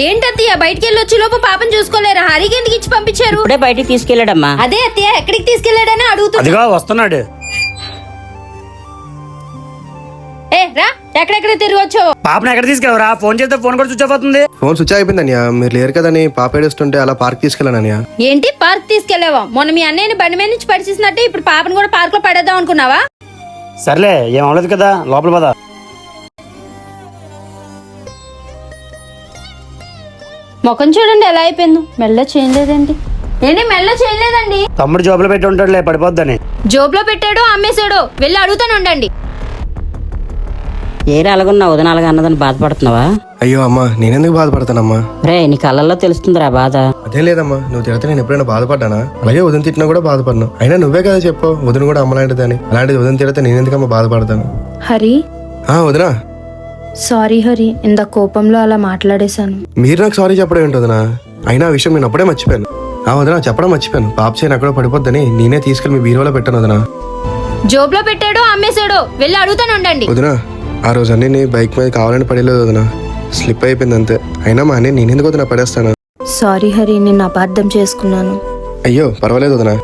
ఏంటత్తయ్య బయటికి వెళ్ళి వచ్చి లోపు పాపని చూసుకోలేరా? హరికి ఎందుకు ఇచ్చి పంపించారు? ఇప్పుడే బయటికి తీసుకెళ్లాడమ్మా. అదే అత్తయ్య ఎక్కడికి తీసుకెళ్లాడని అడుగుతున్నా. అదిగో వస్తున్నాడు. రా, ఎక్కడెక్కడ తిరగొచ్చు. పాపను ఎక్కడ తీసుకెళ్ళవరా? ఫోన్ చేస్తే ఫోన్ కూడా స్విచ్ ఆఫ్ అవుతుంది. ఫోన్ స్విచ్ అయిపోయిందనియా, మీరు లేరు కదని పాప ఏడుస్తుంటే అలా పార్క్ తీసుకెళ్ళాననియా. ఏంటి పార్క్ తీసుకెళ్లావా? మొన్న మీ అన్నయ్యని బండి మీద నుంచి పడిచేసినట్టే ఇప్పుడు పాపను కూడా పార్క్ లో పడేద్దాం అనుకున్నావా? సర్లే, ఏం అవ్వలేదు కదా, లోపల పద. ముఖం చూడండి ఎలా అయిపోయిందో. మెల్ల చేయలేదండి. ఏంటి మెల్ల చేయలేదండి? తమ్ముడు జోబులో పెట్టి ఉంటాడులే, పడిపోద్దని. జోబులో పెట్టాడో అమ్మేశాడో వెళ్ళి అడుగుతాను ఉండండి. ఏరే అలాగున్నా వదిన అలాగా అన్నదని బాధపడుతున్నావా? అయ్యో అమ్మా, నేనెందుకు బాధపడతానమ్మా? రే నీ కళ్ళల్లో తెలుస్తుందిరా బాధ. అదేం లేదమ్మా, నువ్వు తిడితే నేను ఎప్పుడైనా బాధపడ్డానా? అలాగే వదిన తిట్టినా కూడా బాధపడను. అయినా నువ్వే కదా చెప్పు వదిన కూడా అమ్మలాంటిదని. అలాంటిది వదిన తిడితే నేనెందుకమ్మా బాధపడతాను? హరి, వదినా సారీ హరి, ఇంత కోపంలో అలా మాట్లాడేశాను. మీరు నాకు సారీ చెప్పడం ఏంటి వదినా? అయినా ఆ విషయం నేను అప్పుడే మర్చిపోయాను. వదినా చెప్పడం మర్చిపోయాను. పాప చేయని అక్కడ పడిపోద్దని నేనే తీసుకెళ్ళి మీ బీరువాలో పెట్టాను వదినా. జోబులో పెట్టాడో అమ్మేశాడో వెళ్ళి అడుగుతాను ఉండండి. వదినా ఆ రోజు అన్నీ బైక్ మీద కావాలని పడేలేదు వదినా, స్లిప్ అయిపోయింది అంతే. అయినా మా అన్నీ నేనెందుకు వదినా పడేస్తాను? సారీ హరి, నిన్ను అపార్థం చేసుకున్నాను. అయ్యో పర్వాలేదు వదినా.